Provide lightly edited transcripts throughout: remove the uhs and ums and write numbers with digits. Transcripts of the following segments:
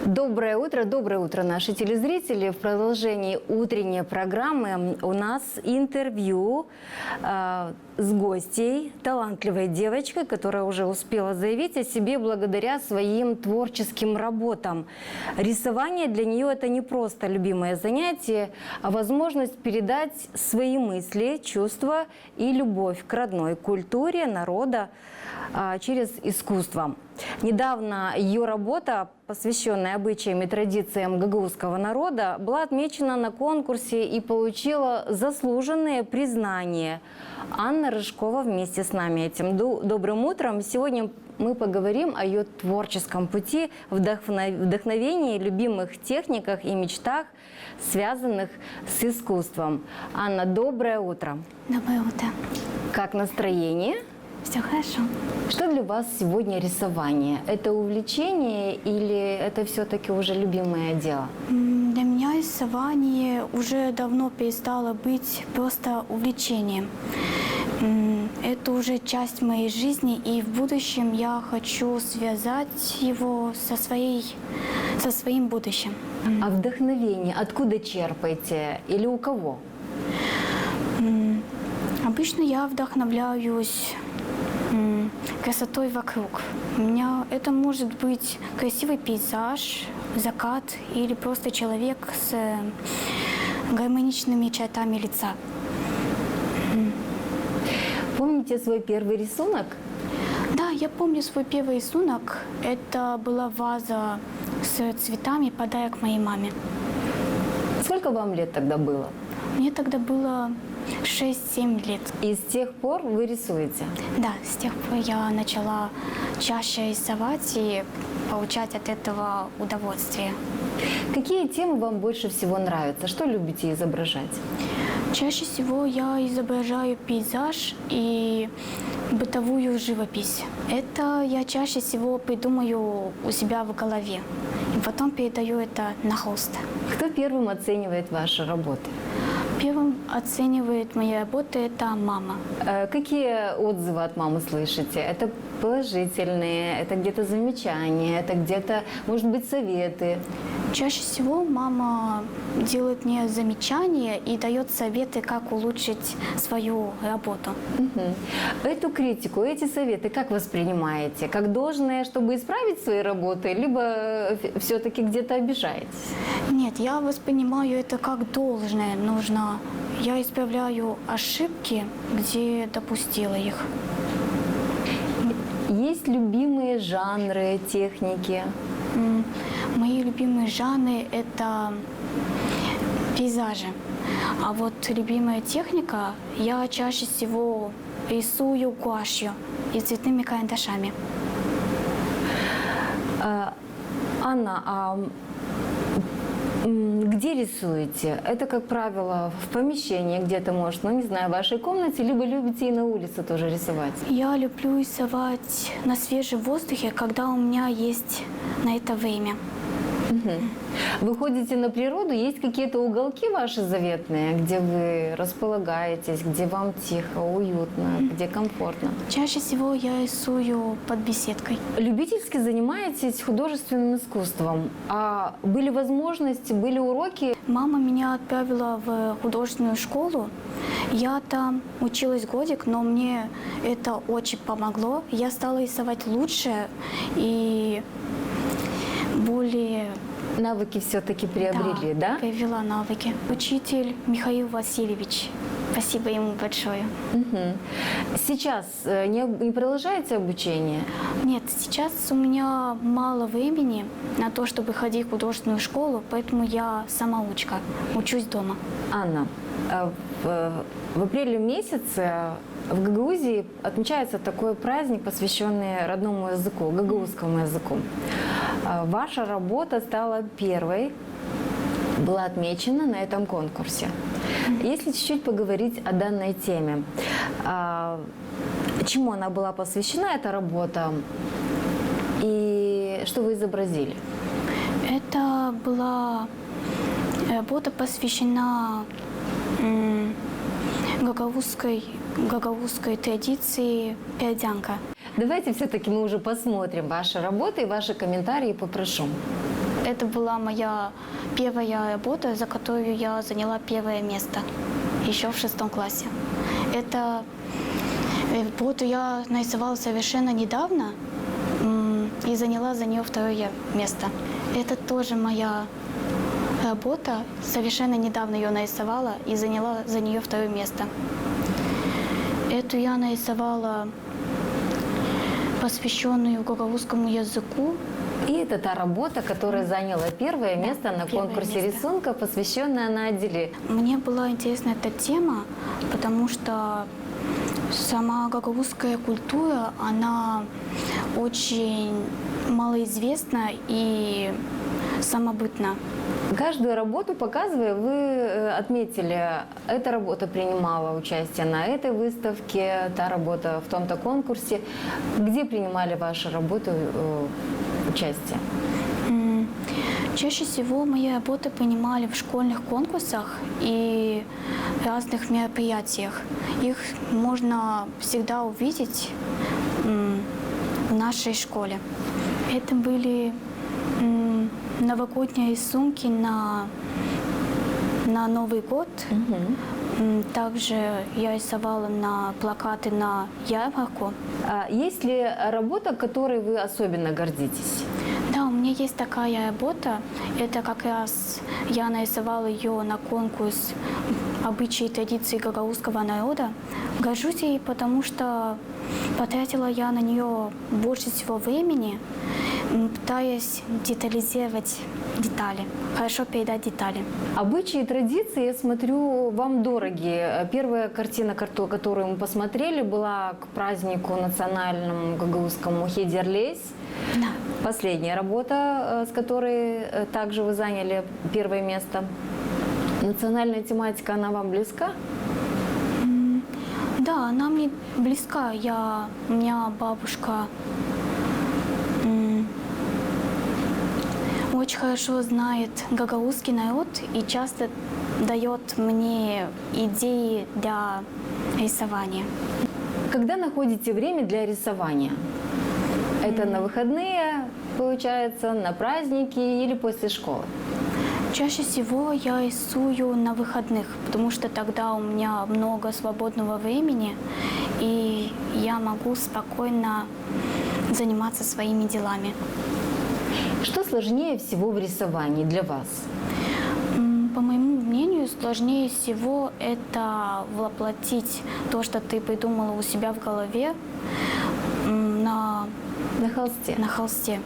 Доброе утро, наши телезрители. В продолжении утренней программы у нас интервью с гостьей, талантливой девочкой, которая уже успела заявить о себе благодаря своим творческим работам. Рисование для нее это не просто любимое занятие, а возможность передать свои мысли, чувства и любовь к родной культуре народа через искусство. Недавно ее работа, посвященная обычаям и традициям гагаузского народа, была отмечена на конкурсе и получила заслуженное признание. Анна Рыжкова вместе с нами этим. Добрым утром! Сегодня мы поговорим о ее творческом пути, вдохновении, любимых техниках и мечтах, связанных с искусством. Анна, доброе утро! Доброе утро. Как настроение? Все хорошо. Что для вас сегодня рисование? Это увлечение или это все-таки уже любимое дело? Для меня рисование уже давно перестало быть просто увлечением. Это уже часть моей жизни, и в будущем я хочу связать его со своим будущим. А вдохновение откуда черпаете или у кого? Обычно я вдохновляюсь красотой вокруг. У меня это может быть красивый пейзаж, закат или просто человек с гармоничными чертами лица. Помните свой первый рисунок? Да, я помню свой первый рисунок. Это была ваза с цветами, подарок моей маме. Сколько вам лет тогда было? Мне тогда было 6-7 лет. И с тех пор вы рисуете? Да, с тех пор я начала чаще рисовать и получать от этого удовольствие. Какие темы вам больше всего нравятся? Что любите изображать? Чаще всего я изображаю пейзаж и бытовую живопись. Это я чаще всего придумаю у себя в голове и потом передаю это на холст. Кто первым оценивает ваши работы? Первым оценивает мои работы это мама. Какие отзывы от мамы слышите? Это положительные, это где-то замечания, это где-то, может быть, советы? Чаще всего мама делает мне замечания и дает советы, как улучшить свою работу. Эту критику, эти советы как воспринимаете? Как должное, чтобы исправить свои работы, либо все-таки где-то обижаетесь? Нет, я воспринимаю это как должное. Я исправляю ошибки, где допустила их. Есть любимые жанры, техники? Мои любимые жанры – это пейзажи. А вот любимая техника – я чаще всего рисую гуашью и цветными карандашами. Анна, а где рисуете? Это, как правило, в помещении где-то, может, ну, не знаю, в вашей комнате, либо любите и на улице тоже рисовать? Я люблю рисовать на свежем воздухе, когда у меня есть на это время. Вы ходите на природу, есть какие-то уголки ваши заветные, где вы располагаетесь, где вам тихо, уютно, где комфортно? Чаще всего я рисую под беседкой. Любительски занимаетесь художественным искусством. А были возможности, были уроки? Мама меня отправила в художественную школу. Я там училась годик, но мне это очень помогло. Я стала рисовать лучше и более... Навыки все-таки приобрели, да? Привела навыки. Учитель Михаил Васильевич. Спасибо ему большое. Сейчас не продолжаете обучение? Нет, сейчас у меня мало времени на то, чтобы ходить в художественную школу, поэтому я самоучка, учусь дома. Анна, в апреле месяце в Гагаузии отмечается такой праздник, посвященный родному языку, гагаузскому языку. Ваша работа стала первой, была отмечена на этом конкурсе. Если чуть-чуть поговорить о данной теме, чему она была посвящена, эта работа, и что вы изобразили? Это была работа, посвящена гагаузской традиции пердянка. Давайте все-таки мы уже посмотрим ваши работы и ваши комментарии, попрошу. Это была моя первая работа, за которую я заняла первое место еще в 6 классе. Это работу я нарисовала совершенно недавно и заняла за нее 2 место. Это тоже моя работа. Совершенно недавно ее нарисовала и заняла за нее 2 место. Эту я нарисовала, посвященную гагаузскому языку. И это та работа, которая заняла первое место на первое конкурсе место. рисунка, посвященная Наделе. Мне была интересна эта тема, потому что сама гагаузская культура, она очень малоизвестна и самобытна. Каждую работу показывая, вы отметили, эта работа принимала участие на этой выставке, та работа в том-то конкурсе. Где принимали ваши работы участие? Чаще всего мои работы принимали в школьных конкурсах и разных мероприятиях. Их можно всегда увидеть в нашей школе. Это были новогодние рисунки на Новый год. Также я рисовала на плакаты на ярмарку. А есть ли работа, которой вы особенно гордитесь? Да, у меня есть такая работа. Это как раз я нарисовала ее на конкурс «Обычаи и традиции гагаузского народа». Горжусь ей, потому что потратила я на нее больше всего времени, пытаясь детализировать детали, хорошо передать детали. Обычаи и традиции, я смотрю, вам дороги. Первая картина, которую мы посмотрели, была к празднику национальному гагаузскому Хедерлейс. Да. Последняя работа, с которой также вы заняли первое место. Национальная тематика, она вам близка? Да, она мне близка. У меня бабушка очень хорошо знает гагаузский народ и часто дает мне идеи для рисования. Когда находите время для рисования? Это на выходные, получается, на праздники или после школы? Чаще всего я рисую на выходных, потому что тогда у меня много свободного времени, и я могу спокойно заниматься своими делами. Что сложнее всего в рисовании для вас? По моему мнению, сложнее всего это воплотить то, что ты придумала у себя в голове, На холсте. на холсте.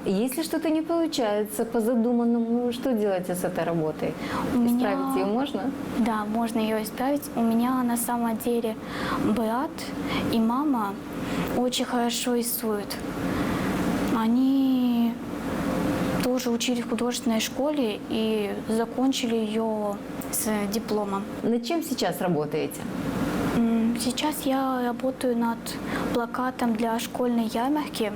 Если что-то не получается по задуманному, что делаете с этой работой? Исправить ее можно? Да, можно ее исправить. У меня на самом деле брат и мама очень хорошо рисуют. Они тоже учились в художественной школе и закончили ее с дипломом. Над чем сейчас работаете? Сейчас я работаю над плакатом для школьной ярмарки.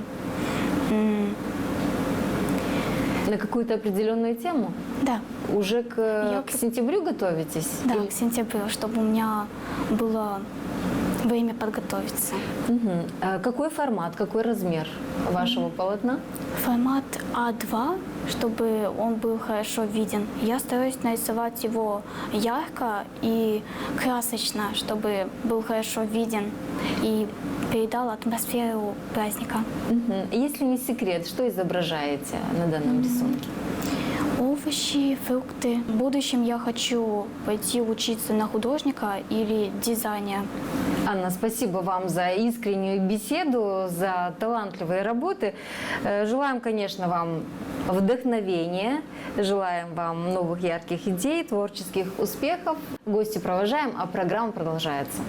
На какую-то определенную тему? Да. Уже к сентябрю готовитесь? Да, Или- к сентябрю, чтобы у меня было время подготовиться. Какой формат, какой размер вашего полотна? Формат А2, чтобы он был хорошо виден. Я стараюсь нарисовать его ярко и красочно, чтобы был хорошо виден и передал атмосферу праздника. Если не секрет, что изображаете на данном рисунке? Овощи, фрукты. В будущем я хочу пойти учиться на художника или дизайнера. Анна, спасибо вам за искреннюю беседу, за талантливые работы. Желаем, конечно, вам вдохновения, желаем вам новых ярких идей, творческих успехов. Гости провожаем, а программа продолжается.